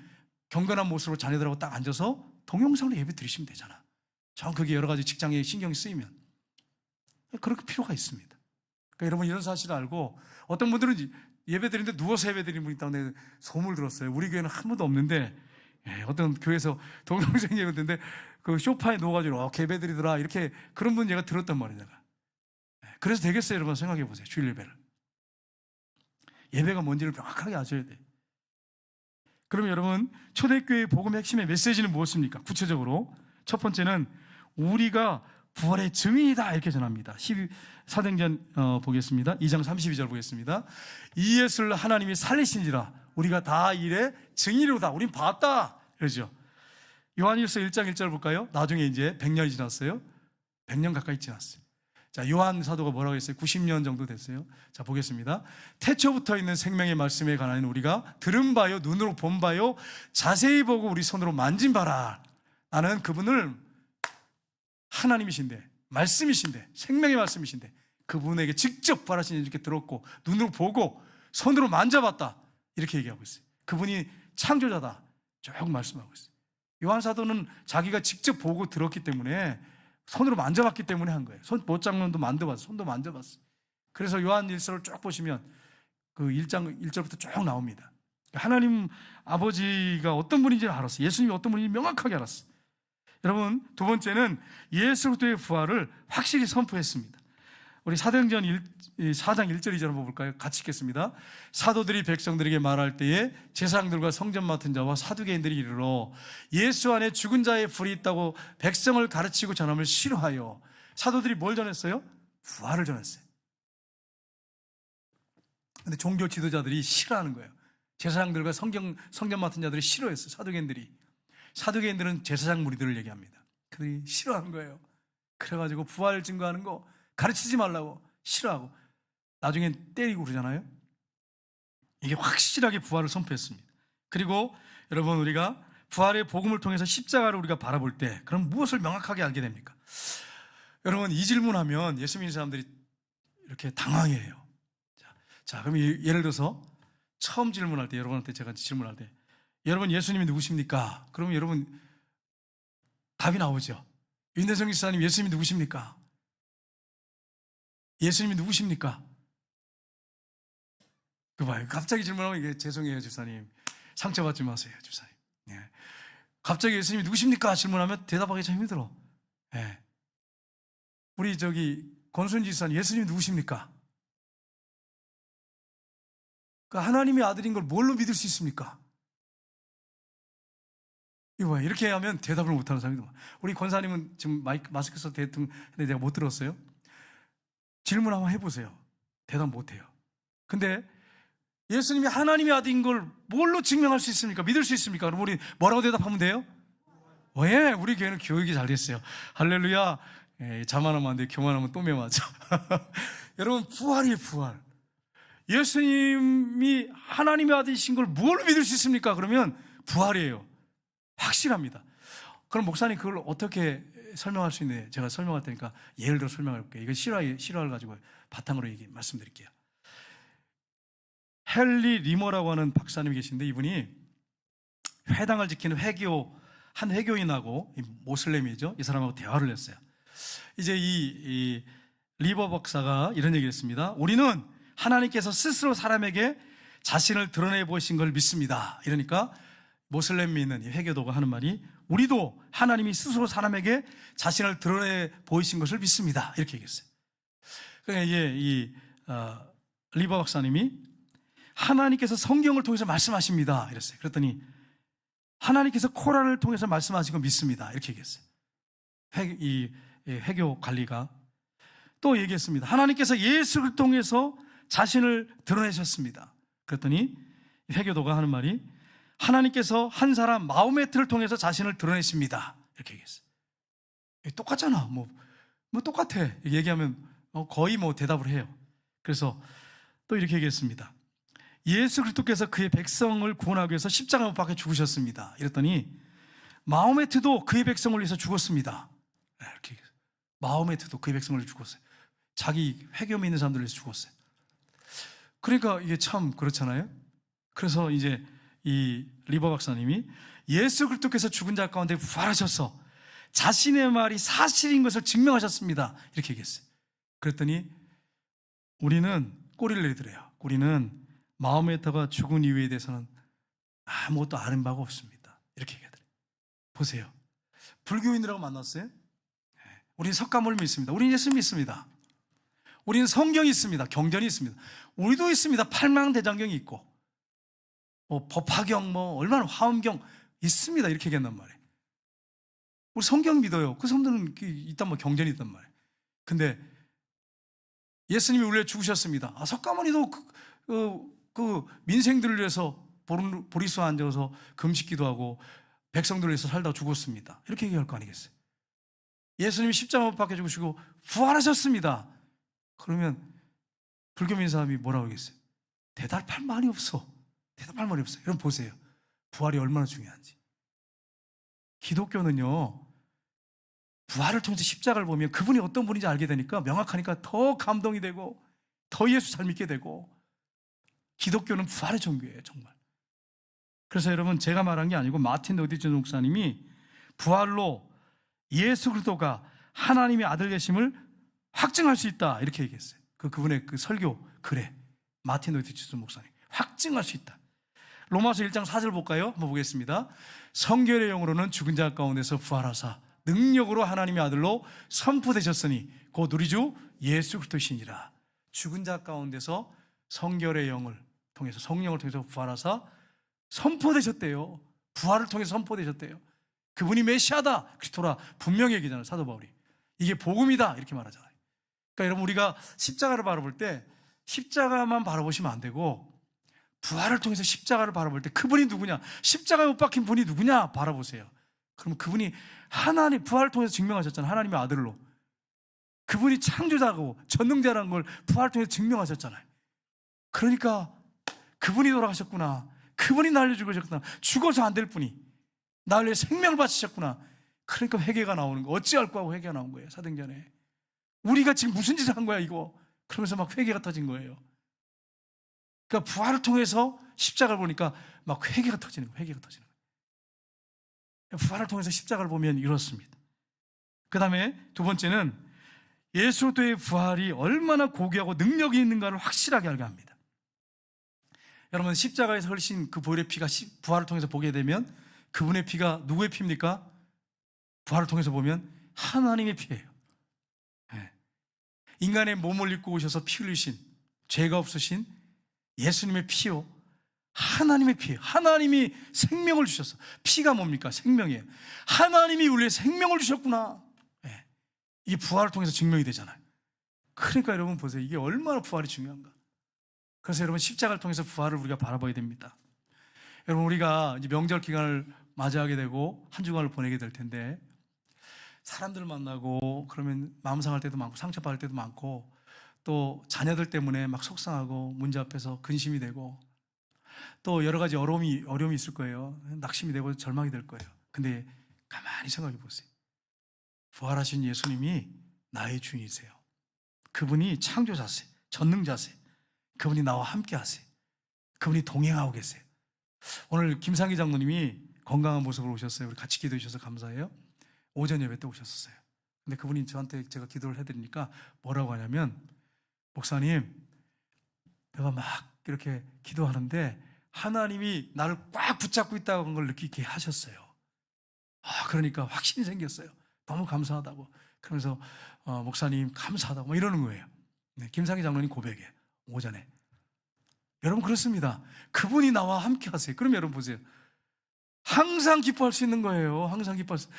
경건한 모습으로 자녀들하고 딱 앉아서 동영상으로 예배 드리시면 되잖아. 전 그게 여러 가지 직장에 신경이 쓰이면 그렇게 필요가 있습니다. 그러니까 여러분, 이런 사실을 알고 어떤 분들은 예배 드리는데 누워서 예배 드리는 분이 있다고 소문을 들었어요. 우리 교회는 한 번도 없는데 어떤 교회에서 동영상 예배 드리는데 그 소파에 누워가지고 이렇게 예배 드리더라, 이렇게 그런 분 제가 들었단 말이에요. 내가. 그래서 되겠어요? 여러분 생각해 보세요. 주일 예배를. 예배가 뭔지를 명확하게 아셔야 돼요. 그러면 여러분, 초대교회의 복음의 핵심의 메시지는 무엇입니까? 구체적으로 첫 번째는 우리가 부활의 증인이다, 이렇게 전합니다. 사도행전 보겠습니다. 2장 32절 보겠습니다. 이 예수를 하나님이 살리신지라 우리가 다 이래 증인이로다. 우린 봤다, 그러죠. 요한일서 1장 1절 볼까요? 나중에 이제 100년이 지났어요. 100년 가까이 지났어요. 자, 요한 사도가 뭐라고 했어요? 90년 정도 됐어요. 자, 보겠습니다. 태초부터 있는 생명의 말씀에 관한 우리가 들은 바요, 눈으로 본 바요, 자세히 보고 우리 손으로 만진 바라. 나는 그분을 하나님이신데, 말씀이신데, 생명의 말씀이신데, 그분에게 직접 부활하신 이렇게 들었고, 눈으로 보고, 손으로 만져봤다. 이렇게 얘기하고 있어요. 그분이 창조자다. 쭉 말씀하고 있어요. 요한 사도는 자기가 직접 보고 들었기 때문에, 손으로 만져봤기 때문에 한 거예요. 손 못 장면도 만져봤어. 손도 만져봤어. 그래서 요한 일서를 쭉 보시면 그 1장 1절부터 쭉 나옵니다. 하나님 아버지가 어떤 분인지 알았어. 예수님이 어떤 분인지 명확하게 알았어. 여러분, 두 번째는 예수 그리스도의 부활을 확실히 선포했습니다. 우리 사도행전 4장 1절 2절 한번 볼까요? 같이 읽겠습니다. 사도들이 백성들에게 말할 때에 제사장들과 성전 맡은 자와 사두개인들이 이르러 예수 안에 죽은 자의 불이 있다고 백성을 가르치고 전함을 싫어하여. 사도들이 뭘 전했어요? 부활을 전했어요. 근데 종교 지도자들이 싫어하는 거예요. 제사장들과 성전 맡은 자들이 싫어했어요. 사두개인들은 제사장 무리들을 얘기합니다. 그들이 싫어하는 거예요. 그래가지고 부활 증거하는 거 가르치지 말라고 싫어하고 나중엔 때리고 그러잖아요. 이게 확실하게 부활을 선포했습니다. 그리고 여러분, 우리가 부활의 복음을 통해서 십자가를 우리가 바라볼 때 그럼 무엇을 명확하게 알게 됩니까? 여러분, 이 질문하면 예수 믿는 사람들이 이렇게 당황해요. 자, 그럼 예를 들어서 처음 질문할 때, 여러분한테 제가 질문할 때, 여러분 예수님이 누구십니까? 그러면 여러분 답이 나오죠. 윤대성 기사님, 예수님이 누구십니까? 예수님이 누구십니까? 그 봐요. 갑자기 질문하면 이게 죄송해요, 집사님. 상처받지 마세요, 집사님. 예. 갑자기 예수님이 누구십니까? 질문하면 대답하기 참 힘들어. 예. 우리 권순지 집사님, 예수님이 누구십니까? 그러니까 하나님의 아들인 걸 뭘로 믿을 수 있습니까? 이거 봐요. 이렇게 하면 대답을 못하는 사람이 많아요. 우리 권사님은 지금 마스크 써서 대통령 했는데 내가 못 들었어요. 질문 한번 해보세요. 대답 못해요. 근데 예수님이 하나님의 아들인 걸 뭘로 증명할 수 있습니까? 믿을 수 있습니까? 그럼 우리 뭐라고 대답하면 돼요? 예, 우리 교회는 교육이 잘 됐어요. 할렐루야. 예, 자만하면 안 돼. 교만하면 또 매맞아. 여러분, 부활이에요, 부활. 예수님이 하나님의 아들이신 걸 뭘로 믿을 수 있습니까? 그러면 부활이에요. 확실합니다. 그럼 목사님 그걸 어떻게 설명할 수 있는데, 제가 설명할 테니까 예를 들어 설명할게요. 이거 실화를 가지고 바탕으로 말씀드릴게요. 헨리 리머라고 하는 박사님이 계신데, 이분이 회당을 지키는 한 회교인하고 모슬렘이죠. 이 사람하고 대화를 했어요. 이제 이 리버 박사가 이런 얘기를 했습니다. 우리는 하나님께서 스스로 사람에게 자신을 드러내 보이신 걸 믿습니다. 이러니까 모슬렘 믿는 이 회교도가 하는 말이, 우리도 하나님이 스스로 사람에게 자신을 드러내 보이신 것을 믿습니다. 이렇게 얘기했어요. 그러니까 이게 리버 박사님이 하나님께서 성경을 통해서 말씀하십니다. 이랬어요. 그랬더니 하나님께서 코란을 통해서 말씀하신 거 믿습니다. 이렇게 얘기했어요. 회교 관리가 또 얘기했습니다. 하나님께서 예수를 통해서 자신을 드러내셨습니다. 그랬더니 회교도가 하는 말이, 하나님께서 한 사람 마호메트를 통해서 자신을 드러내십니다. 이렇게 얘기했어요. 똑같잖아. 뭐 똑같아. 얘기하면 거의 대답을 해요. 그래서 또 이렇게 얘기했습니다. 예수 그리스도께서 그의 백성을 구원하기 위해서 십자가 못 박혀 죽으셨습니다. 이랬더니 마호메트도 그의 백성을 위해서 죽었습니다. 이렇게 얘기했어요. 마호메트도 그의 백성을 위해서 죽었어요. 자기 회교 믿는 사람들을 위해서 죽었어요. 그러니까 이게 참 그렇잖아요. 그래서 이제 이 리버 박사님이 예수 그리스도께서 죽은 자 가운데 부활하셔서 자신의 말이 사실인 것을 증명하셨습니다. 이렇게 얘기했어요. 그랬더니 우리는 꼬리를 내리더래요. 우리는 마호메트가 죽은 이유에 대해서는 아무것도 아는 바가 없습니다. 이렇게 얘기하더래요. 보세요. 불교인들하고 만났어요. 우리는 석가모니를 믿습니다. 우리는 예수 믿습니다. 우리는 성경이 있습니다. 경전이 있습니다. 우리도 있습니다. 팔망대장경이 있고 법화경 얼마나 화엄경 있습니다. 이렇게 얘기한단 말이에요. 우리 성경 믿어요. 그 사람들은 있단 말이에요. 경전이 있단 말이에요. 근데 예수님이 우리를 죽으셨습니다. 석가모니도 그 민생들을 위해서 보리수 앉아서 금식기도 하고 백성들을 위해서 살다가 죽었습니다. 이렇게 얘기할 거 아니겠어요? 예수님이 십자가 못 박혀 죽으시고 부활하셨습니다. 그러면 불교 믿는 사람이 뭐라고 하겠어요? 대답할 말이 없어. 대답할 말이 없어요. 여러분 보세요. 부활이 얼마나 중요한지. 기독교는요, 부활을 통해서 십자가를 보면 그분이 어떤 분인지 알게 되니까, 명확하니까 더 감동이 되고 더 예수 잘 믿게 되고, 기독교는 부활의 종교예요, 정말. 그래서 여러분, 제가 말한 게 아니고 마틴 로디존 목사님이 부활로 예수 그리스도가 하나님의 아들 되심을 확증할 수 있다, 이렇게 얘기했어요. 그분의 그 설교 글에 마틴 로디존 목사님, 확증할 수 있다. 로마서 1장 4절 볼까요? 한번 보겠습니다. 성결의 영으로는 죽은 자 가운데서 부활하사 능력으로 하나님의 아들로 선포되셨으니 곧 우리 주 예수 그리스도시니라. 죽은 자 가운데서 성결의 영을 통해서, 성령을 통해서 부활하사 선포되셨대요. 부활을 통해서 선포되셨대요. 그분이 메시아다, 그리스도라 분명히 얘기잖아요, 사도 바울이. 이게 복음이다, 이렇게 말하잖아요. 그러니까 여러분, 우리가 십자가를 바라볼 때 십자가만 바라보시면 안 되고, 부활을 통해서 십자가를 바라볼 때 그분이 누구냐, 십자가에 못 박힌 분이 누구냐 바라보세요. 그러면 그분이 하나님, 부활을 통해서 증명하셨잖아요. 하나님의 아들로. 그분이 창조자고 전능자라는 걸 부활을 통해서 증명하셨잖아요. 그러니까 그분이 돌아가셨구나, 그분이 날 위해 죽으셨구나, 죽어서 안 될 분이 날 위해 생명을 바치셨구나. 그러니까 회개가 나오는 거. 어찌할까 하고 회개가 나온 거예요, 사도행전에. 우리가 지금 무슨 짓을 한 거야 이거, 그러면서 막 회개가 터진 거예요. 그러니까 부활을 통해서 십자가를 보니까 막 회개가 터지는 거예요. 회개가 터지는 거예요. 부활을 통해서 십자가를 보면 이렇습니다. 그 다음에 두 번째는 예수 그리스도의 부활이 얼마나 고귀하고 능력이 있는가를 확실하게 알게 합니다. 여러분, 십자가에서 흘리신 그 보혈의 피가 부활을 통해서 보게 되면, 그분의 피가 누구의 피입니까? 부활을 통해서 보면 하나님의 피예요. 네. 인간의 몸을 입고 오셔서 피 흘리신, 죄가 없으신 예수님의 피요, 하나님의 피예요. 하나님이 생명을 주셨어. 피가 뭡니까? 생명이에요. 하나님이 우리의 생명을 주셨구나. 네. 이게 부활을 통해서 증명이 되잖아요. 그러니까 여러분 보세요, 이게 얼마나 부활이 중요한가. 그래서 여러분, 십자가를 통해서 부활을 우리가 바라봐야 됩니다. 여러분, 우리가 이제 명절 기간을 맞이하게 되고 한 주간을 보내게 될 텐데, 사람들 만나고 그러면 마음 상할 때도 많고 상처받을 때도 많고, 또 자녀들 때문에 막 속상하고 문제 앞에서 근심이 되고, 또 여러 가지 어려움이 있을 거예요. 낙심이 되고 절망이 될 거예요. 근데 가만히 생각해 보세요. 부활하신 예수님이 나의 주인이세요. 그분이 창조자세요. 전능자세요. 그분이 나와 함께 하세요. 그분이 동행하고 계세요. 오늘 김상희 장로님이 건강한 모습으로 오셨어요. 우리 같이 기도해 주셔서 감사해요. 오전 예배 때 오셨었어요. 근데 그분이 저한테, 제가 기도를 해드리니까 뭐라고 하냐면, 목사님, 내가 막 이렇게 기도하는데 하나님이 나를 꽉 붙잡고 있다는 걸 느끼게 하셨어요. 그러니까 확신이 생겼어요. 너무 감사하다고. 그러면서 목사님 감사하다고 이러는 거예요. 네, 김상희 장로님 고백이에요, 오전에. 여러분, 그렇습니다. 그분이 나와 함께 하세요. 그럼 여러분 보세요, 항상 기뻐할 수 있는 거예요. 항상 기뻐할 수,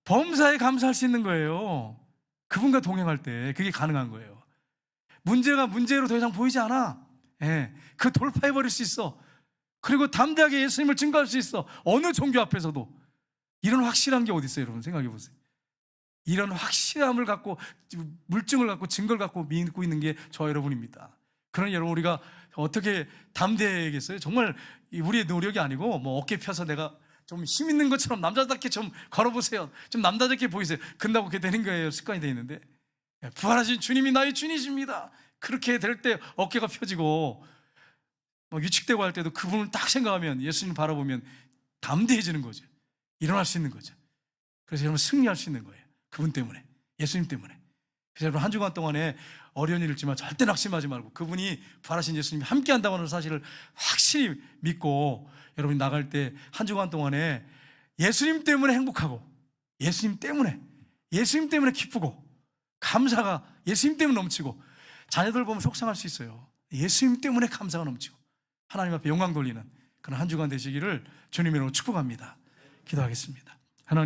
범사에 감사할 수 있는 거예요. 그분과 동행할 때 그게 가능한 거예요. 문제가 문제로 더 이상 보이지 않아. 그 돌파해버릴 수 있어. 그리고 담대하게 예수님을 증거할 수 있어. 어느 종교 앞에서도. 이런 확실한 게 어디 있어요, 여러분? 생각해 보세요. 이런 확실함을 갖고, 물증을 갖고, 증거를 갖고 믿고 있는 게 저 여러분입니다. 그러니 여러분, 우리가 어떻게 담대해야겠어요? 정말 우리의 노력이 아니고, 뭐 어깨 펴서 내가 좀 힘 있는 것처럼 남자답게 좀 걸어보세요, 좀 남자답게 보이세요, 근다고 그렇게 되는 거예요. 습관이 되어 있는데, 부활하신 주님이 나의 주님이십니다. 그렇게 될 때 어깨가 펴지고, 뭐 위축되고 할 때도 그분을 딱 생각하면, 예수님 바라보면 담대해지는 거죠. 일어날 수 있는 거죠. 그래서 여러분, 승리할 수 있는 거예요. 그분 때문에, 예수님 때문에. 그래서 여러분, 한 주간 동안에 어려운 일 있지만 절대 낙심하지 말고, 그분이 부활하신 예수님이 함께 한다고 하는 사실을 확실히 믿고, 여러분이 나갈 때 한 주간 동안에 예수님 때문에 행복하고, 예수님 때문에 기쁘고, 감사가 예수님 때문에 넘치고, 자녀들 보면 속상할 수 있어요. 예수님 때문에 감사가 넘치고 하나님 앞에 영광 돌리는 그런 한 주간 되시기를 주님의 이름으로 축복합니다. 기도하겠습니다. 하나님,